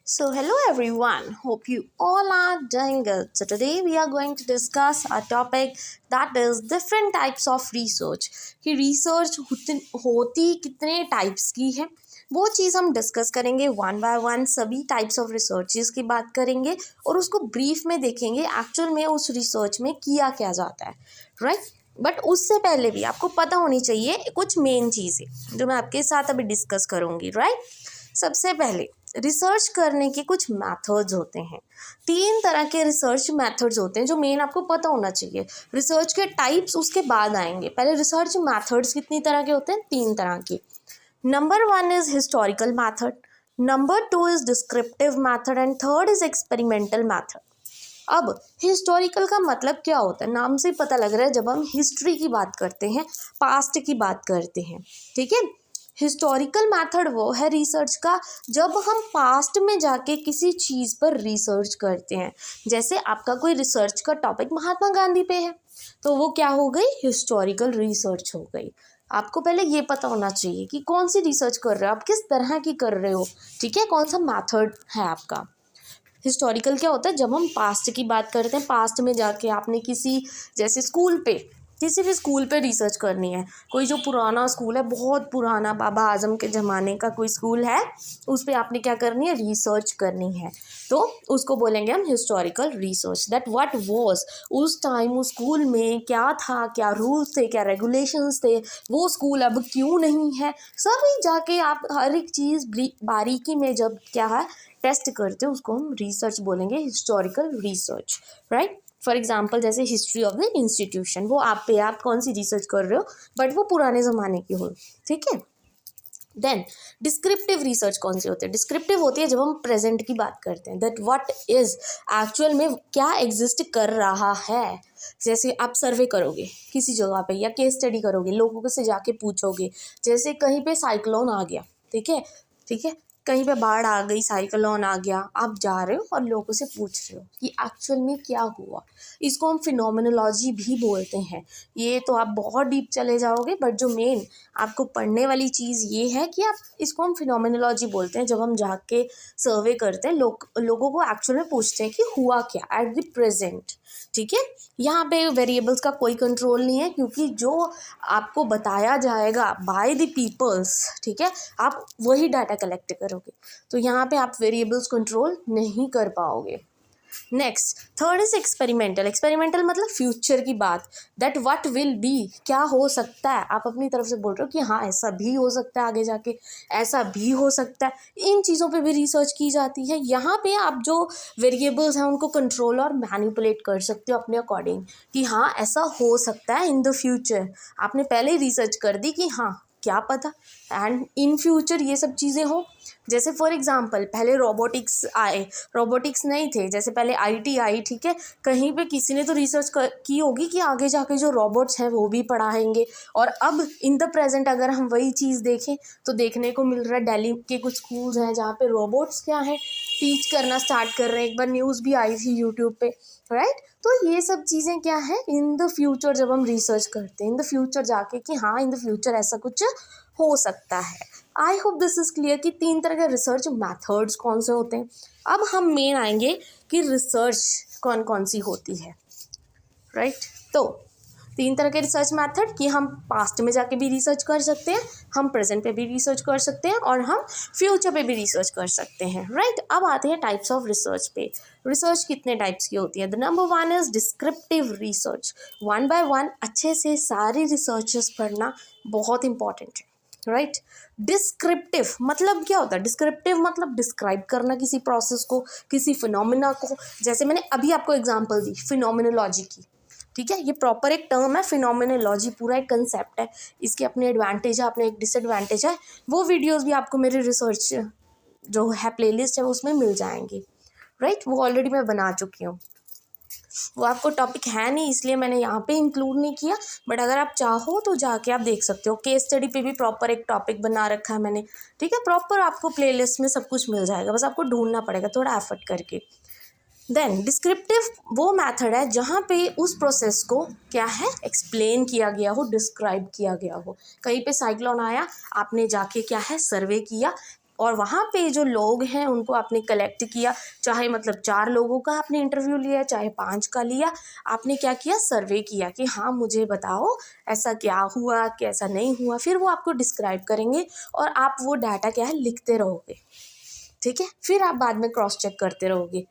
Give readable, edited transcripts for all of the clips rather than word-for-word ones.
So, hello everyone. Hope you all are doing good. So, today we are going to discuss a topic that is different types of research. कि research होती कितने types की है वो चीज़ हम discuss करेंगे one by one. सभी types of researches की बात करेंगे और उसको ब्रीफ में देखेंगे एक्चुअल में उस रिसर्च में किया क्या जाता है, राइट. बट उससे पहले भी आपको पता होनी चाहिए कुछ मेन चीज़ें जो मैं आपके साथ अभी डिस्कस करूँगी, राइट. सबसे पहले रिसर्च करने के कुछ मेथड्स होते हैं. 3 तरह के रिसर्च मेथड्स होते हैं जो मेन आपको पता होना चाहिए. रिसर्च के टाइप्स उसके बाद आएंगे. पहले रिसर्च मेथड्स कितनी तरह के होते हैं? 3 तरह के. Number 1 is historical method, number 2 is descriptive method and third is experimental method. अब हिस्टोरिकल का मतलब क्या होता है? नाम से पता लग रहा है जब हम हिस्ट्री की बात करते हैं, पास्ट की बात करते हैं, ठीक है. हिस्टोरिकल मेथड वो है रिसर्च का जब हम पास्ट में जाके किसी चीज़ पर रिसर्च करते हैं. जैसे आपका कोई रिसर्च का टॉपिक महात्मा गांधी पे है तो वो क्या हो गई? हिस्टोरिकल रिसर्च हो गई. आपको पहले ये पता होना चाहिए कि कौन सी रिसर्च कर रहे हो आप, किस तरह की कर रहे हो, ठीक है, कौन सा मेथड है आपका. हिस्टोरिकल क्या होता है? जब हम पास्ट की बात करते हैं, पास्ट में जाके आपने किसी, जैसे स्कूल पे, किसी भी स्कूल पे रिसर्च करनी है. कोई जो पुराना स्कूल है, बहुत पुराना, बाबा आजम के ज़माने का कोई स्कूल है, उस पर आपने क्या करनी है? रिसर्च करनी है. तो उसको बोलेंगे हम historical research. That what was उस टाइम उस स्कूल में क्या था, क्या रूल्स थे, क्या रेगुलेशंस थे, वो स्कूल अब क्यों नहीं है. सभी जाके आप हर एक चीज़ बारीकी में जब क्या है टेस्ट करते हो उसको हम रिसर्च बोलेंगे, historical research, right. For example जैसे हिस्ट्री ऑफ द इंस्टीट्यूशन, वो आप कौन सी रिसर्च कर रहे हो बट वो पुराने ज़माने की हो, ठीक है. देन डिस्क्रिप्टिव रिसर्च कौन सी होती है? डिस्क्रिप्टिव होती है जब हम प्रेजेंट की बात करते हैं, दैट व्हाट इज एक्चुअल में क्या एग्जिस्ट कर रहा है. जैसे आप सर्वे करोगे किसी जगह पे या केस स्टडी करोगे, लोगों से जाके पूछोगे. जैसे कहीं पे साइक्लोन आ गया, ठीक है, ठीक है, कहीं पे बाढ़ आ गई, साइक्लोन आ गया, आप जा रहे हो और लोगों से पूछ रहे हो कि एक्चुअल में क्या हुआ. इसको हम फिनोमिनोलॉजी भी बोलते हैं. ये तो आप बहुत डीप चले जाओगे बट जो मेन आपको पढ़ने वाली चीज़ ये है कि आप इसको हम फिनोमिनोलॉजी बोलते हैं. जब हम जाके सर्वे करते हैं, लोगों को एक्चुअल में पूछते हैं कि हुआ क्या एट द प्रेजेंट, ठीक है. यहाँ पे वेरिएबल्स का कोई कंट्रोल नहीं है क्योंकि जो आपको बताया जाएगा बाय द पीपल्स, ठीक है, आप वही डाटा कलेक्ट करोगे. तो यहाँ पे आप वेरिएबल्स कंट्रोल नहीं कर पाओगे. Next third is experimental. Experimental मतलब फ्यूचर की बात, दैट व्हाट विल बी, क्या हो सकता है. आप अपनी तरफ से बोल रहे हो कि हाँ ऐसा भी हो सकता है, आगे जाके ऐसा भी हो सकता है. इन चीज़ों पे भी रिसर्च की जाती है. यहाँ पे आप जो वेरिएबल्स हैं उनको कंट्रोल और मैनिपुलेट कर सकते हो अपने अकॉर्डिंग कि हाँ ऐसा हो सकता है इन द फ्यूचर. आपने पहले ही रिसर्च कर दी कि हाँ क्या पता एंड इन फ्यूचर ये सब चीज़ें हो. जैसे फॉर एग्जांपल पहले रोबोटिक्स आए, रोबोटिक्स नहीं थे, जैसे पहले आईटी आई, ठीक है. कहीं पे किसी ने तो रिसर्च की होगी कि आगे जाके जो रोबोट्स हैं वो भी पढ़ाएंगे. और अब इन द प्रेजेंट अगर हम वही चीज़ देखें तो देखने को मिल रहा है दिल्ली के कुछ स्कूल्स हैं जहाँ पे रोबोट्स क्या है टीच करना स्टार्ट कर रहे हैं. एक बार न्यूज़ भी आई थी यूट्यूब पे, राइट. तो ये सब चीज़ें क्या है इन द फ्यूचर जब हम रिसर्च करते हैं इन द फ्यूचर जाके कि हाँ इन द फ्यूचर ऐसा कुछ हो सकता है. I hope this is clear कि 3 तरह के रिसर्च मैथड्स कौन से होते हैं. अब हम मेन आएंगे कि रिसर्च कौन कौन सी होती है, राइट. तो 3 तरह के रिसर्च मैथड कि हम पास्ट में जाके भी रिसर्च कर सकते हैं, हम प्रेजेंट पे भी रिसर्च कर सकते हैं और हम फ्यूचर पे भी रिसर्च कर सकते हैं, राइट. अब आते हैं टाइप्स ऑफ रिसर्च पे. रिसर्च कितने टाइप्स की होती है? The number 1 is descriptive research. One by one अच्छे से सारी रिसर्चेस पढ़ना बहुत इंपॉर्टेंट है, राइट. डिस्क्रिप्टिव मतलब क्या होता है? डिस्क्रिप्टिव मतलब डिस्क्राइब करना किसी प्रोसेस को, किसी फिनोमिना को. जैसे मैंने अभी आपको एग्जांपल दी फिनोमिनोलॉजी की, ठीक है. ये प्रॉपर एक टर्म है फिनोमिनोलॉजी, पूरा एक कंसेप्ट है. इसके अपने एडवांटेज है, अपने एक डिसएडवांटेज है. वो वीडियोस भी आपको मेरे रिसर्च जो है प्लेलिस्ट है उसमें मिल जाएंगी, राइट. वो ऑलरेडी मैं बना चुकी हूँ. वो आपको टॉपिक है नहीं इसलिए मैंने यहाँ पे इंक्लूड नहीं किया, बट अगर आप चाहो तो जाके आप देख सकते हो. केस स्टडी पे भी प्रॉपर एक टॉपिक बना रखा है मैंने, ठीक है. प्रॉपर आपको प्लेलिस्ट में सब कुछ मिल जाएगा, बस आपको ढूंढना पड़ेगा थोड़ा एफर्ट करके. देन डिस्क्रिप्टिव वो मेथड है जहाँ पे उस प्रोसेस को क्या है एक्सप्लेन किया गया हो, डिस्क्राइब किया गया हो. कहीं पे साइक्लोन आया, आपने जाके क्या है सर्वे किया, और वहाँ पे जो लोग हैं उनको आपने कलेक्ट किया, चाहे मतलब 4 लोगों का आपने इंटरव्यू लिया, चाहे 5 का लिया, आपने क्या किया, सर्वे किया कि हाँ मुझे बताओ ऐसा क्या हुआ, कैसा नहीं हुआ। फिर वो आपको डिस्क्राइब करेंगे और आप वो डाटा क्या है लिखते रहोगे, ठीक है। फिर आप बाद में क्रॉस चेक करते रहोगे।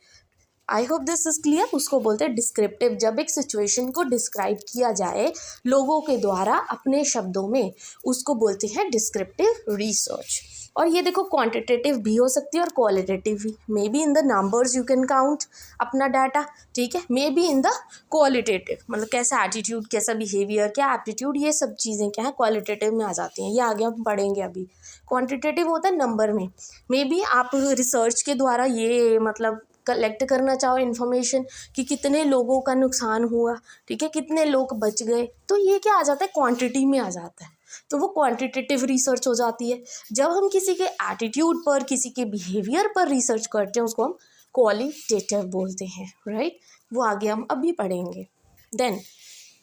आई होप दिस इज क्लियर। उसको बोलते हैं डिस्क्रिप्टिव। जब एक सिचुएशन को डिस्क्राइब किया जाए लोगों के द्वारा अपने शब्दों में, उसको बोलते हैं डिस्क्रिप्टिव रिसर्च। और ये देखो क्वांटिटेटिव भी हो सकती है और क्वालिटेटिव भी। May be in the numbers you can count अपना डाटा, ठीक है। May be in the qualitative, मतलब कैसा एटीट्यूड, कैसा बिहेवियर, क्या एप्टीट्यूड, ये सब चीज़ें क्या है क्वालिटेटिव में आ जाती हैं। ये आगे हम पढ़ेंगे अभी। क्वांटिटेटिव होता है नंबर में। मे बी आप रिसर्च के द्वारा ये मतलब कलेक्ट करना चाहो इन्फॉर्मेशन कि कितने लोगों का नुकसान हुआ, ठीक है, कितने लोग बच गए, तो ये क्या आ जाता है क्वांटिटी में आ जाता है। तो वो क्वांटिटेटिव रिसर्च हो जाती है। जब हम किसी के एटीट्यूड पर, किसी के बिहेवियर पर रिसर्च करते हैं उसको हम क्वालिटेटिव बोलते हैं, राइट। वो आगे हम अभी पढ़ेंगे। देन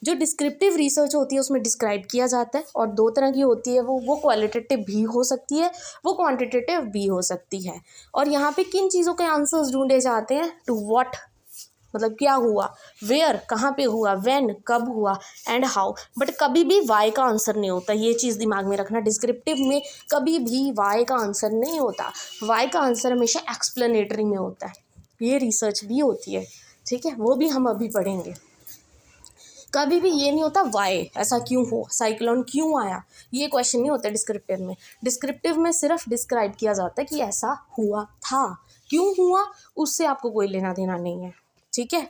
जो डिस्क्रिप्टिव रिसर्च होती है उसमें डिस्क्राइब किया जाता है, और 2 तरह की होती है वो क्वालिटेटिव भी हो सकती है, वो क्वांटिटेटिव भी हो सकती है। और यहाँ पे किन चीज़ों के आंसर्स ढूंढे जाते हैं, टू व्हाट मतलब क्या हुआ, वेयर कहाँ पे हुआ, व्हेन कब हुआ, एंड हाउ। बट कभी भी वाई का आंसर नहीं होता, ये चीज़ दिमाग में रखना। डिस्क्रिप्टिव में कभी भी वाई का आंसर नहीं होता, वाई का आंसर हमेशा एक्सप्लेनेटरी में होता है। ये रिसर्च भी होती है, ठीक है, वो भी हम अभी पढ़ेंगे। कभी भी ये नहीं होता वाई, ऐसा क्यों हो, साइक्लोन क्यों आया, ये क्वेश्चन नहीं होता डिस्क्रिप्टिव में। डिस्क्रिप्टिव में सिर्फ डिस्क्राइब किया जाता है कि ऐसा हुआ था, क्यों हुआ उससे आपको कोई लेना देना नहीं है, ठीक है।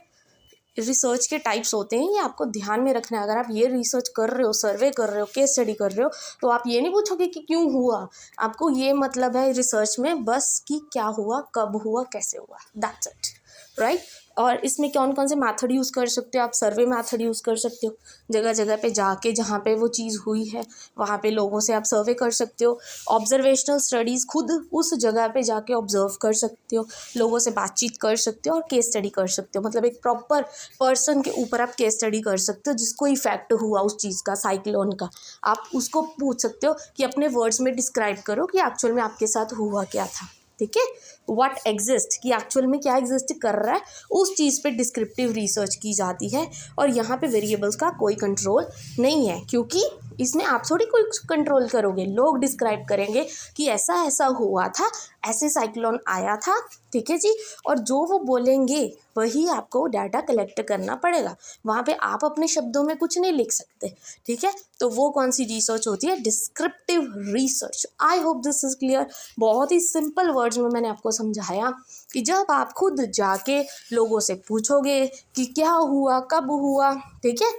रिसर्च के टाइप्स होते हैं, ये आपको ध्यान में रखना है। अगर आप ये रिसर्च कर रहे हो, सर्वे कर रहे हो, केस स्टडी कर रहे हो, तो आप ये नहीं पूछोगे कि क्यों हुआ, आपको ये मतलब है रिसर्च में बस कि क्या हुआ, कब हुआ, कैसे हुआ, दैट्स इट, राइट। और इसमें कौन कौन से मेथड यूज़ कर सकते हो आप, सर्वे मेथड यूज़ कर सकते हो, जगह जगह पे जाके जहाँ पे वो चीज़ हुई है वहाँ पे लोगों से आप सर्वे कर सकते हो। ऑब्जर्वेशनल स्टडीज़, खुद उस जगह पे जाके ऑब्जर्व कर सकते हो, लोगों से बातचीत कर सकते हो और केस स्टडी कर सकते हो। मतलब एक प्रॉपर पर्सन के ऊपर आप केस स्टडी कर सकते हो जिसको इफेक्ट हुआ उस चीज़ का, साइक्लोन का। आप उसको पूछ सकते हो कि अपने वर्ड्स में डिस्क्राइब करो कि एक्चुअल में आपके साथ हुआ क्या था, ठीक है। व्हाट एग्जिस्ट, कि एक्चुअल में क्या एग्जिस्ट कर रहा है, उस चीज़ पे डिस्क्रिप्टिव रिसर्च की जाती है। और यहाँ पे वेरिएबल्स का कोई कंट्रोल नहीं है, क्योंकि इसमें आप थोड़ी कोई कंट्रोल करोगे, लोग डिस्क्राइब करेंगे कि ऐसा ऐसा हुआ था, ऐसे साइक्लोन आया था, ठीक है जी। और जो वो बोलेंगे वही आपको डाटा कलेक्ट करना पड़ेगा, वहाँ पे आप अपने शब्दों में कुछ नहीं लिख सकते, ठीक है। तो वो कौन सी रिसर्च होती है, descriptive research. I hope this is clear. बहुत ही सिंपल वर्ड्स में मैंने आपको समझाया कि जब आप खुद जाके लोगों से पूछोगे कि क्या हुआ, कब हुआ, ठीक है,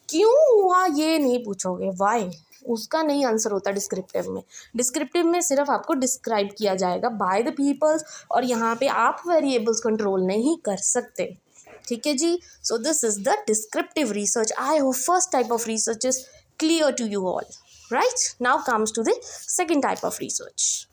क्यों हुआ ये नहीं पूछोगे, वाई, उसका नहीं आंसर होता डिस्क्रिप्टिव में। डिस्क्रिप्टिव में सिर्फ आपको डिस्क्राइब किया जाएगा बाय द पीपल्स, और यहाँ पे आप वेरिएबल्स कंट्रोल नहीं कर सकते, ठीक है जी। So this is the descriptive research. I hope first type of research is clear to you all, right. Now comes to the second type of research.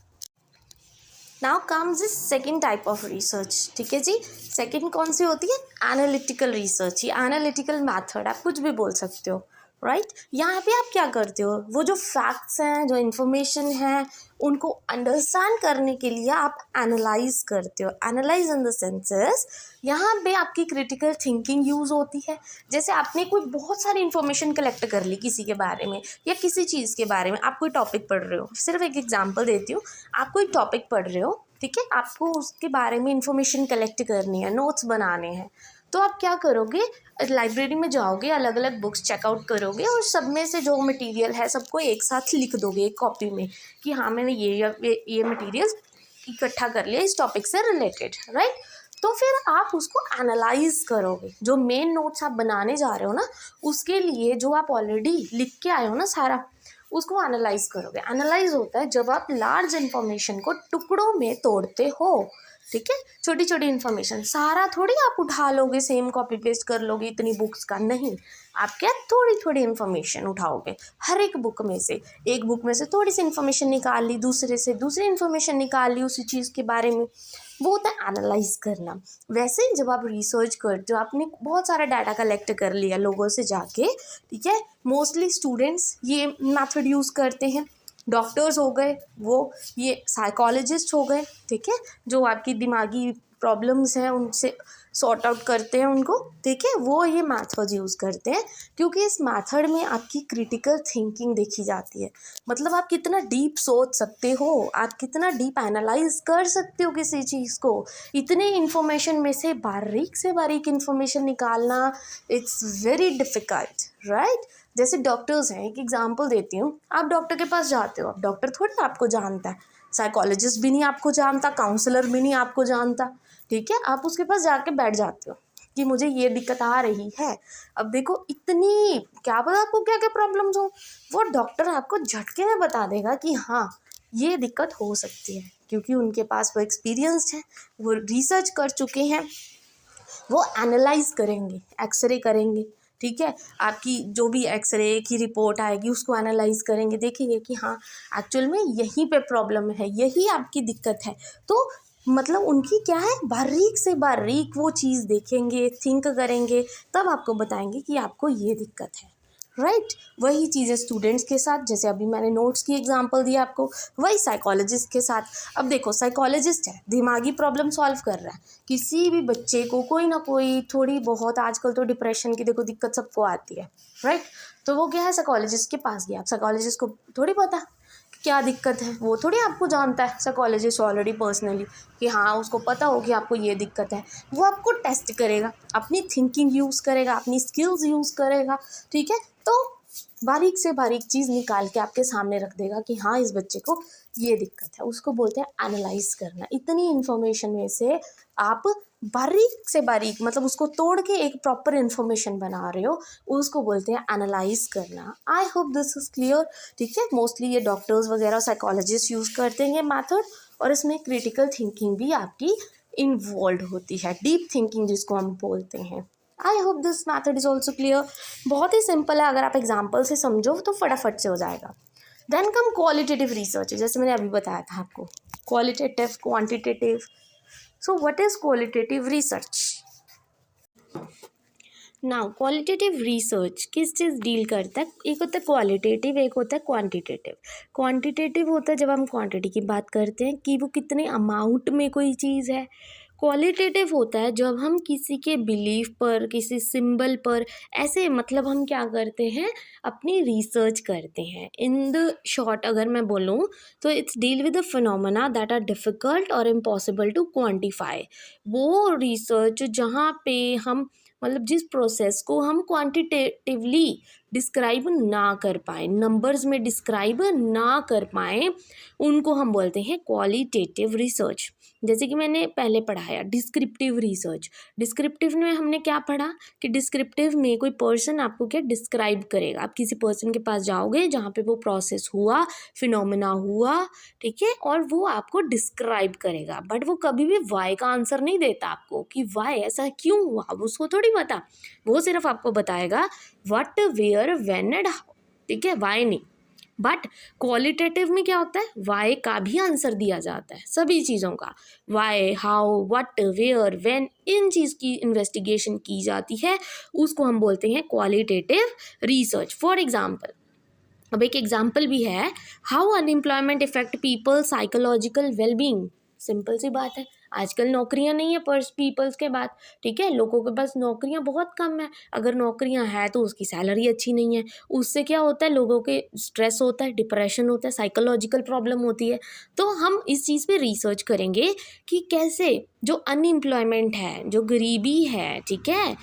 Now comes this second type of research, ठीक है जी। Second कौन सी होती है, analytical research. ये analytical method, आप कुछ भी बोल सकते हो, राइट। यहाँ पे आप क्या करते हो, वो जो फैक्ट्स हैं, जो इन्फॉर्मेशन है, उनको अंडरस्टैंड करने के लिए आप एनालाइज करते हो। एनालाइज इन द सेंसेस, यहाँ पे आपकी क्रिटिकल थिंकिंग यूज़ होती है। जैसे आपने कोई बहुत सारी इन्फॉर्मेशन कलेक्ट कर ली किसी के बारे में या किसी चीज़ के बारे में, आप कोई टॉपिक पढ़ रहे हो, सिर्फ एक एग्जांपल देती हूँ, आप कोई टॉपिक पढ़ रहे हो, ठीक है, आपको उसके बारे में इन्फॉर्मेशन कलेक्ट करनी है, नोट्स बनाने हैं, तो आप क्या करोगे, लाइब्रेरी में जाओगे, अलग अलग बुक्स चेकआउट करोगे और सब में से जो मटेरियल है सबको एक साथ लिख दोगे एक कॉपी में कि हाँ मैंने ये मटेरियल इकट्ठा कर लिया इस टॉपिक से रिलेटेड, राइट। तो फिर आप उसको एनालाइज करोगे, जो मेन नोट्स आप बनाने जा रहे हो ना, उसके लिए जो आप ऑलरेडी लिख के आए हो ना सारा, उसको एनालाइज करोगे। एनालाइज होता है जब आप लार्ज इन्फॉर्मेशन को टुकड़ों में तोड़ते हो, ठीक है। छोटी छोटी इन्फॉर्मेशन, सारा थोड़ी आप उठा लोगे, सेम कॉपी पेस्ट कर लोगे इतनी बुक्स का, नहीं। आप क्या थोड़ी थोड़ी इन्फॉर्मेशन उठाओगे हर एक बुक में से, एक बुक में से थोड़ी सी इन्फॉर्मेशन निकाल ली, दूसरे से दूसरी इन्फॉर्मेशन निकाल ली उसी चीज़ के बारे में, वो होता है एनालाइज करना। वैसे ही जब आप रिसर्च करते हो, आपने बहुत सारा डाटा कलेक्ट कर लिया लोगों से जाके, ठीक है, मोस्टली स्टूडेंट्स ये मेथड यूज़ करते हैं, डॉक्टर्स हो गए, वो ये साइकोलॉजिस्ट हो गए, ठीक है, जो आपकी दिमागी प्रॉब्लम्स हैं उनसे सॉर्ट आउट करते हैं उनको, ठीक है, वो ये मैथड यूज़ करते हैं, क्योंकि इस मैथड में आपकी क्रिटिकल थिंकिंग देखी जाती है। मतलब आप कितना डीप सोच सकते हो, आप कितना डीप एनालाइज कर सकते हो किसी चीज़ को। इतने इन्फॉर्मेशन में से बारीक इन्फॉर्मेशन निकालना, इट्स वेरी डिफ़िकल्ट, राइट। जैसे डॉक्टर्स हैं, एक एग्जांपल देती हूँ। आप डॉक्टर के पास जाते हो, अब डॉक्टर थोड़ी आपको जानता है, साइकोलॉजिस्ट भी नहीं आपको जानता, काउंसलर भी नहीं आपको जानता, ठीक है। आप उसके पास जाके बैठ जाते हो कि मुझे ये दिक्कत आ रही है। अब देखो, इतनी क्या पता आपको क्या क्या प्रॉब्लम्स हो, वो डॉक्टर आपको झटके में बता देगा कि हाँ ये दिक्कत हो सकती है, क्योंकि उनके पास वो एक्सपीरियंस्ड है, वो रिसर्च कर चुके हैं, वो एनालाइज करेंगे, एक्सरे करेंगे, ठीक है। आपकी जो भी एक्सरे की रिपोर्ट आएगी उसको एनालाइज करेंगे, देखेंगे कि हाँ एक्चुअल में यहीं पे प्रॉब्लम है, यही आपकी दिक्कत है। तो मतलब उनकी क्या है, बारीक से बारीक वो चीज़ देखेंगे, थिंक करेंगे, तब आपको बताएंगे कि आपको ये दिक्कत है, राइट। वही चीज़ है स्टूडेंट्स के साथ, जैसे अभी मैंने नोट्स की एग्जांपल दिया आपको, वही साइकोलॉजिस्ट के साथ। अब देखो, साइकोलॉजिस्ट है, दिमागी प्रॉब्लम सॉल्व कर रहा है, किसी भी बच्चे को कोई ना कोई थोड़ी बहुत, आजकल तो डिप्रेशन की देखो दिक्कत सबको आती है, राइट। तो वो क्या है, साइकोलॉजिस्ट के पास गया। अब साइकोलॉजिस्ट को थोड़ी पता क्या दिक्कत है, वो थोड़ी आपको जानता है साइकोलॉजिस्ट ऑलरेडी पर्सनली, कि हाँ उसको पता हो कि आपको ये दिक्कत है। वो आपको टेस्ट करेगा, अपनी थिंकिंग यूज़ करेगा, अपनी स्किल्स यूज़ करेगा, ठीक है। तो बारीक से बारीक चीज़ निकाल के आपके सामने रख देगा कि हाँ इस बच्चे को ये दिक्कत है। उसको बोलते हैं एनालाइज करना। इतनी इन्फॉर्मेशन में से आप बारीक से बारीक, मतलब उसको तोड़ के एक प्रॉपर इन्फॉर्मेशन बना रहे हो, उसको बोलते हैं एनालाइज करना। आई होप दिस इज क्लियर, ठीक है। मोस्टली ये डॉक्टर्स वगैरह साइकोलॉजिस्ट यूज़ करते हैं ये मैथड, और इसमें क्रिटिकल थिंकिंग भी आपकी इन्वॉल्व होती है, डीप थिंकिंग जिसको हम बोलते हैं। आई hope this method is also clear. बहुत ही सिंपल है, अगर आप एग्जाम्पल से समझो तो फटाफट से हो जाएगा। देन कम क्वालिटेटिव रिसर्च, जैसे मैंने अभी बताया था आपको, qualitative, quantitative. So what is qualitative research? Now qualitative research किस चीज़ डील करता है? एक होता है क्वालिटेटिव, एक होता है क्वांटिटेटिव। क्वांटिटेटिव होता है जब हम क्वांटिटी की बात करते हैं कि वो कितने अमाउंट में कोई चीज़ है। क्वालिटेटिव होता है जब हम किसी के बिलीफ पर, किसी सिंबल पर, ऐसे मतलब हम क्या करते हैं, अपनी रिसर्च करते हैं। इन द शॉर्ट अगर मैं बोलूँ तो it's deal with the phenomena that are difficult और इम्पॉसिबल टू क्वान्टिफाई। वो रिसर्च जहाँ पे हम, मतलब जिस प्रोसेस को हम क्वांटिटेटिवली डिस्क्राइब ना कर पाए, नंबर्स में डिस्क्राइब ना कर पाए, उनको हम बोलते हैं क्वालिटेटिव रिसर्च। जैसे कि मैंने पहले पढ़ाया डिस्क्रिप्टिव रिसर्च। डिस्क्रिप्टिव में हमने क्या पढ़ा कि डिस्क्रिप्टिव में कोई पर्सन आपको क्या डिस्क्राइब करेगा। आप किसी पर्सन के पास जाओगे जहाँ पे वो प्रोसेस हुआ, फिनोमेना हुआ, ठीक है, और वो आपको डिस्क्राइब करेगा, बट वो कभी भी वाई का आंसर नहीं देता आपको कि वाई ऐसा क्यों हुआ, उसको थोड़ी पता। वो सिर्फ आपको बताएगा what, where, when and how, ठीक है, वाई नहीं। बट क्वालिटेटिव में क्या होता है, वाई का भी आंसर दिया जाता है, सभी चीज़ों का। Why, how, what, where, when, इन चीज़ की इन्वेस्टिगेशन की जाती है, उसको हम बोलते हैं क्वालिटेटिव रिसर्च। फॉर एग्जाम्पल, अब एक एग्जाम्पल भी है, how unemployment effect people psychological wellbeing. Simple सी बात है, आजकल नौकरियां नहीं है पीपल्स के पास, ठीक है, लोगों के पास नौकरियां बहुत कम है। अगर नौकरियां है तो उसकी सैलरी अच्छी नहीं है, उससे क्या होता है, लोगों के स्ट्रेस होता है, डिप्रेशन होता है, साइकोलॉजिकल प्रॉब्लम होती है। तो हम इस चीज़ पे रिसर्च करेंगे कि कैसे जो अनएम्प्लॉयमेंट है, जो गरीबी है, ठीक है,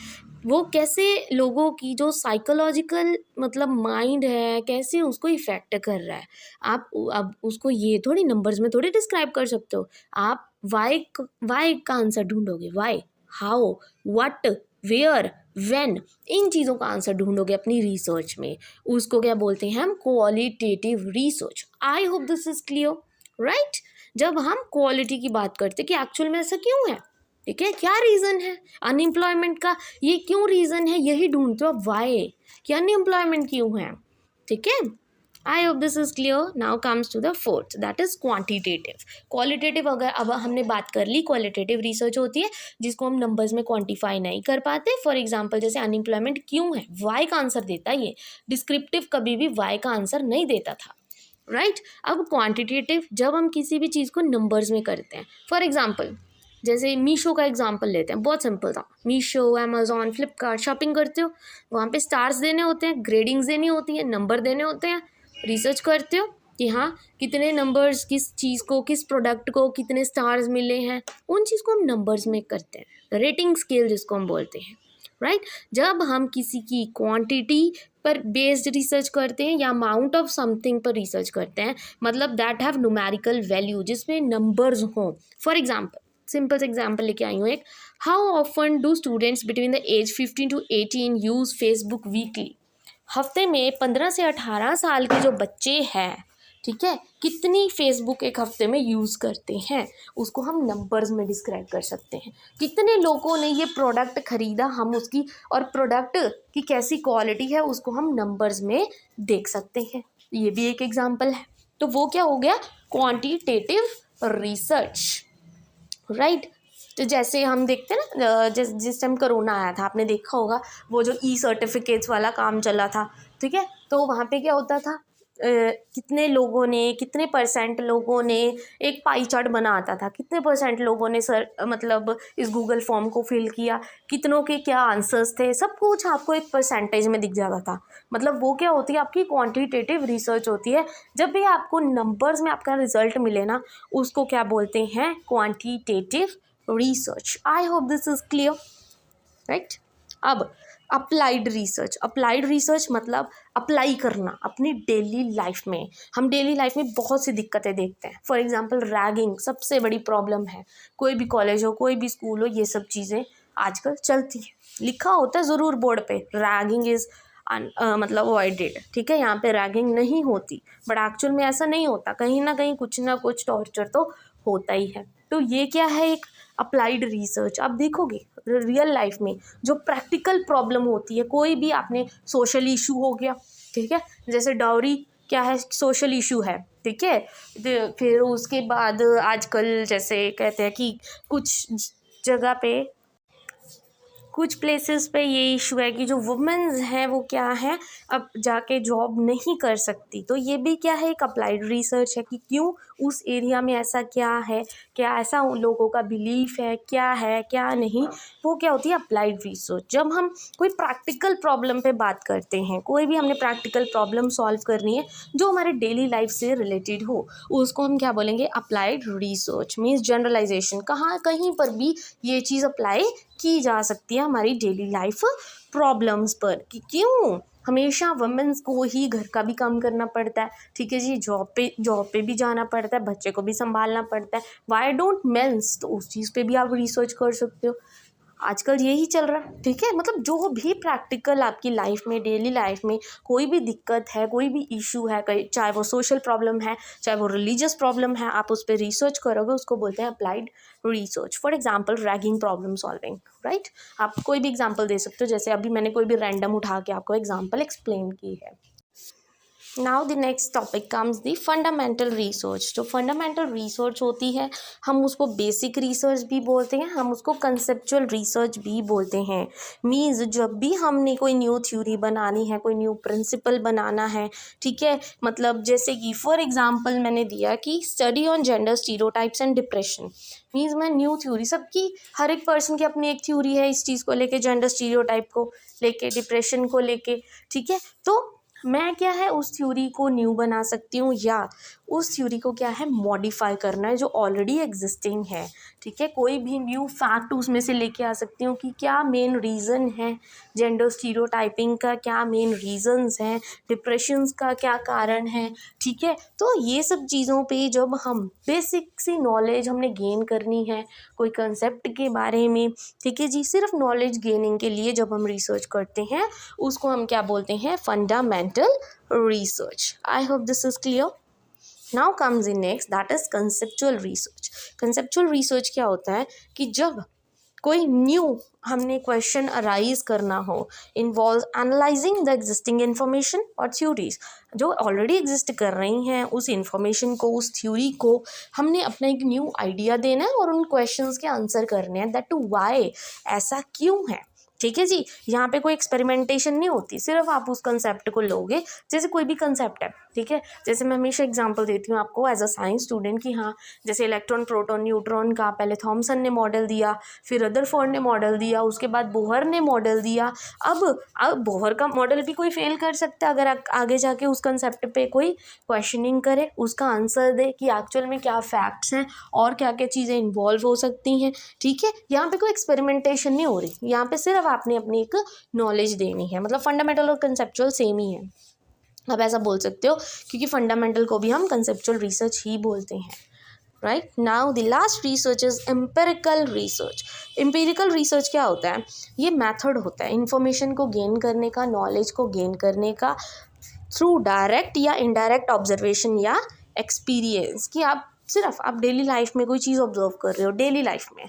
वो कैसे लोगों की जो साइकोलॉजिकल मतलब माइंड है, कैसे उसको इफ़ेक्ट कर रहा है। आप अब उसको ये थोड़ी नंबर्स में थोड़ी डिस्क्राइब कर सकते हो। आप वाई का आंसर ढूंढोगे, why, how, what, where, when, इन चीज़ों का आंसर ढूंढोगे अपनी रिसर्च में। उसको क्या बोलते हैं हम, qualitative research. I hope this is clear, right. जब हम क्वालिटी की बात करते हैं कि एक्चुअल में ऐसा क्यों है, ठीक है, क्या रीज़न है अनएम्प्लॉयमेंट का, ये क्यों रीज़न है, यही ढूंढते हो वाई, कि अनएम्प्लॉयमेंट क्यों है, ठीक है। I hope this is clear. Now comes to the fourth, that is quantitative. Qualitative अगर अब हमने बात कर ली, क्वालिटेटिव रिसर्च होती है जिसको हम नंबर्स में क्वांटिफाई नहीं कर पाते। फॉर एग्जांपल जैसे अनएम्प्लॉयमेंट क्यों है, वाई का आंसर देता है ये। डिस्क्रिप्टिव कभी भी वाई का आंसर नहीं देता था, राइट। अब क्वांटिटेटिव, जब हम किसी भी चीज़ को नंबर्स में करते हैं, फॉर एग्जांपल जैसे मीशो का एग्जांपल लेते हैं, बहुत सिंपल था। मीशो, अमेजोन, फ्लिपकार्ट, शॉपिंग करते हो, वहाँ पे स्टार्स देने होते हैं, ग्रेडिंग्स देनी होती हैं, नंबर देने होते हैं, रिसर्च करते हो कि हाँ कितने नंबर्स किस चीज़ को, किस प्रोडक्ट को कितने स्टार्स मिले हैं, उन चीज़ को हम नंबर्स में करते हैं, रेटिंग स्केल जिसको हम बोलते हैं, राइट। जब हम किसी की क्वांटिटी पर बेस्ड रिसर्च करते हैं या अमाउंट ऑफ समथिंग पर रिसर्च करते हैं, मतलब दैट हैव न्यूमेरिकल वैल्यू, जिसमें नंबर्स हों। फॉर एग्जांपल, सिंपल एग्जांपल लेके आई हूँ एक, how often do students between the age 15 to 18 use Facebook weekly. हफ्ते में 15 से 18 साल के जो बच्चे हैं, ठीक है, कितनी फेसबुक एक हफ्ते में यूज़ करते हैं, उसको हम नंबर्स में डिस्क्राइब कर सकते हैं। कितने लोगों ने ये प्रोडक्ट ख़रीदा, हम उसकी और प्रोडक्ट की कैसी क्वालिटी है उसको हम नंबर्स में देख सकते हैं। ये भी एक एग्जांपल है। तो वो क्या हो गया, क्वांटिटेटिव रिसर्च, राइट। तो जैसे हम देखते हैं ना, जिस टाइम कोरोना आया था, आपने देखा होगा वो जो ई सर्टिफिकेट्स वाला काम चला था, ठीक है, तो वहाँ पे क्या होता था, कितने लोगों ने, कितने परसेंट लोगों ने एक पाई चार्ट बना आता था, कितने परसेंट लोगों ने सर मतलब इस गूगल फॉर्म को फिल किया, कितनों के क्या आंसर्स थे, सब कुछ आपको एक परसेंटेज में दिख जाता था। मतलब वो क्या होती है, आपकी क्वांटिटेटिव रिसर्च होती है। जब भी आपको नंबर्स में आपका रिजल्ट मिले ना, उसको क्या बोलते हैं, quantitative research. I hope this is clear, right. अब अप्लाइड रिसर्च, अप्लाइड रिसर्च मतलब अप्लाई करना अपनी डेली लाइफ में। हम डेली लाइफ में बहुत सी दिक्कतें देखते हैं। फॉर एग्जांपल रैगिंग सबसे बड़ी प्रॉब्लम है। कोई भी कॉलेज हो, कोई भी स्कूल हो, ये सब चीज़ें आजकल चलती हैं। लिखा होता है ज़रूर बोर्ड पे, रैगिंग इज़ मतलब अवॉइडेड, ठीक है, यहाँ पे रैगिंग नहीं होती, बट एक्चुअल में ऐसा नहीं होता। कहीं ना कुछ टॉर्चर तो होता ही है। तो ये क्या है, एक अप्लाइड रिसर्च। आप देखोगे रियल लाइफ में जो प्रैक्टिकल प्रॉब्लम होती है, कोई भी आपने सोशल इशू हो गया, ठीक है, जैसे डाउरी क्या है, सोशल इशू है, ठीक है। फिर उसके बाद आजकल जैसे कहते हैं कि कुछ जगह पे, कुछ प्लेसेस पे ये इशू है कि जो वुमेन्स हैं वो क्या है, अब जाके जॉब नहीं कर सकती। तो ये भी क्या है, एक अप्लाइड रिसर्च है कि क्यों उस एरिया में ऐसा क्या है, क्या ऐसा उन लोगों का बिलीफ है क्या नहीं, वो क्या होती है अप्लाइड रिसर्च। जब हम कोई प्रैक्टिकल प्रॉब्लम पे बात करते हैं, कोई भी हमने प्रैक्टिकल प्रॉब्लम सॉल्व करनी है जो हमारे डेली लाइफ से रिलेटेड हो, उसको हम क्या बोलेंगे, अप्लाइड रिसर्च। मीन्स जनरलाइजेशन, कहीं पर भी ये चीज़ अप्लाई की जा सकती है हमारी डेली लाइफ प्रॉब्लम्स पर, कि क्यों हमेशा वुमेन्स को ही घर का भी काम करना पड़ता है, ठीक है जी, जॉब पे भी जाना पड़ता है, बच्चे को भी संभालना पड़ता है, वाई डोंट मेंस। तो उस चीज़ पे भी आप रिसर्च कर सकते हो। आजकल यही चल रहा है, ठीक है। मतलब जो भी प्रैक्टिकल आपकी लाइफ में, डेली लाइफ में कोई भी दिक्कत है, कोई भी इशू है, चाहे वो सोशल प्रॉब्लम है, चाहे वो रिलीजियस प्रॉब्लम है, आप उस पर रिसर्च करोगे, उसको बोलते हैं applied research. For example ragging problem solving, right. आप कोई भी एग्जांपल दे सकते हो, जैसे अभी मैंने कोई भी रैंडम उठा के आपको एग्जांपल एक्सप्लेन की है। Now the next topic comes the fundamental research. जो फंडामेंटल रिसर्च होती है, हम उसको बेसिक रिसर्च भी बोलते हैं, हम उसको कंसेप्चुअल रिसर्च भी बोलते हैं। मीन्स जब भी हमने कोई न्यू थ्योरी बनानी है, कोई न्यू प्रिंसिपल बनाना है, ठीक है, मतलब जैसे कि फॉर एग्जांपल मैंने दिया कि study on gender stereotypes and depression. Means मैं न्यू थ्योरी, सबकी हर एक पर्सन की अपनी एक थ्योरी है इस चीज़ को लेके, जेंडर स्टीरियोटाइप को लेके, डिप्रेशन को लेके, ठीक है। तो मैं क्या है उस थ्योरी को न्यू बना सकती हूँ, या उस थ्योरी को क्या है मॉडिफाई करना है जो ऑलरेडी एग्जिस्टिंग है, ठीक है। कोई भी न्यू फैक्ट उसमें से लेके आ सकती हूँ कि क्या मेन रीज़न है जेंडर स्टीरियोटाइपिंग का, क्या मेन रीजंस हैं, डिप्रेशंस का क्या कारण है, ठीक है। तो ये सब चीज़ों पे जब हम बेसिक सी नॉलेज हमने गेन करनी है कोई कंसेप्ट के बारे में, ठीक है जी, सिर्फ नॉलेज गेनिंग के लिए जब हम रिसर्च करते हैं, उसको हम क्या बोलते हैं, fundamental research. I hope this is clear. Now comes in next, that is conceptual research. Conceptual research क्या होता है कि जब कोई न्यू हमने क्वेश्चन अराइज करना हो, involve analysing the existing information और थ्योरीज, जो ऑलरेडी एग्जिस्ट कर रही हैं उस इन्फॉर्मेशन को, उस थ्योरी को हमने अपना एक न्यू आइडिया देना है और उन क्वेश्चंस के आंसर करने हैं, दैट टू वाई, ऐसा क्यों है, ठीक है जी। यहाँ पे कोई एक्सपेरिमेंटेशन नहीं होती, सिर्फ आप उस कंसेप्ट को लोगे। जैसे कोई भी कंसेप्ट है, ठीक है। जैसे मैं हमेशा एग्जांपल देती हूँ आपको एज अ साइंस स्टूडेंट कि हाँ, जैसे इलेक्ट्रॉन प्रोटॉन न्यूट्रॉन का पहले थॉमसन ने मॉडल दिया, फिर रदरफोर्ड ने मॉडल दिया, उसके बाद बोहर ने मॉडल दिया। अब बोहर का मॉडल भी कोई फेल कर सकता है अगर आगे जाके उस कंसेप्ट पे कोई क्वेश्चनिंग करे, उसका आंसर दे कि एक्चुअल में क्या फैक्ट्स हैं और क्या क्या चीज़ें इन्वॉल्व हो सकती हैं। ठीक है, यहाँ पे कोई एक्सपेरिमेंटेशन नहीं हो रही, यहाँ पे सिर्फ आपने अपनी एक नॉलेज देनी है, मतलब फंडामेंटल और कंसेप्चुअल सेम ही है। आप ऐसा बोल सकते हो क्योंकि फंडामेंटल को भी हम कंसेप्चुअल रिसर्च ही बोलते हैं। Right now the last research is empirical research. Empirical research क्या होता है? ये मेथड होता है इंफॉर्मेशन को गेन करने का, नॉलेज को गेन करने का थ्रू डायरेक्ट या इनडायरेक्ट ऑब्जर्वेशन या एक्सपीरियंस। कि आप डेली लाइफ में कोई चीज़ ऑब्जर्व कर रहे हो डेली लाइफ में,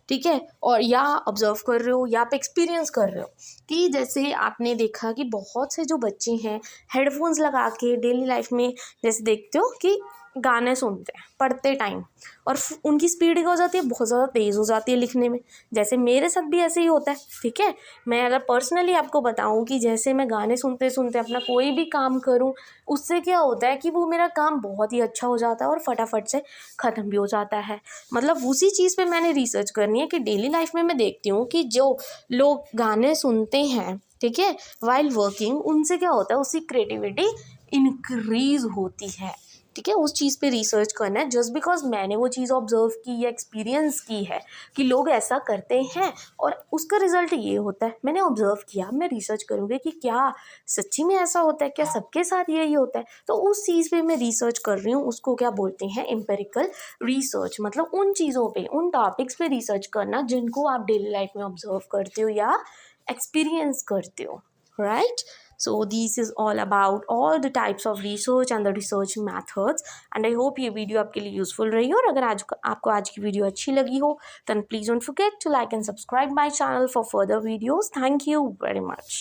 ठीक है, और या ऑब्जर्व कर रहे हो या आप एक्सपीरियंस कर रहे हो कि जैसे आपने देखा कि बहुत से जो बच्चे हैं हेडफोन्स लगा के डेली लाइफ में जैसे देखते हो कि गाने सुनते हैं पढ़ते टाइम, और उनकी स्पीड क्या हो जाती है, बहुत ज़्यादा तेज़ हो जाती है लिखने में। जैसे मेरे साथ भी ऐसे ही होता है। ठीक है, मैं अगर पर्सनली आपको बताऊं कि जैसे मैं गाने सुनते सुनते अपना कोई भी काम करूं, उससे क्या होता है कि वो मेरा काम बहुत ही अच्छा हो जाता है और फटाफट से ख़त्म भी हो जाता है। मतलब उसी चीज़ पे मैंने रिसर्च करनी है कि डेली लाइफ में मैं देखती हूँ कि जो लोग गाने सुनते हैं, ठीक है, वाइल वर्किंग, उनसे क्या होता है, उसकी क्रिएटिविटी इंक्रीज होती है। ठीक है, उस चीज़ पे रिसर्च करना है जस्ट बिकॉज मैंने वो चीज़ ऑब्जर्व की या एक्सपीरियंस की है कि लोग ऐसा करते हैं और उसका रिजल्ट ये होता है। मैंने ऑब्जर्व किया, मैं रिसर्च करूँगी कि क्या सच्ची में ऐसा होता है, क्या सबके साथ यही होता है। तो उस चीज़ पे मैं रिसर्च कर रही हूँ, उसको क्या बोलते हैं, एम्पेरिकल रिसर्च। मतलब उन चीज़ों पे, उन टॉपिक्स पे रिसर्च करना जिनको आप डेली लाइफ में ऑब्जर्व करते हो या एक्सपीरियंस करते हो। Right, so this is all about all the types of research and the research methods, and I hope ये वीडियो आपके लिए यूजफुल रही हो। और अगर आपको आज की वीडियो अच्छी लगी हो then please don't forget to like and subscribe my channel for further videos. Thank you very much.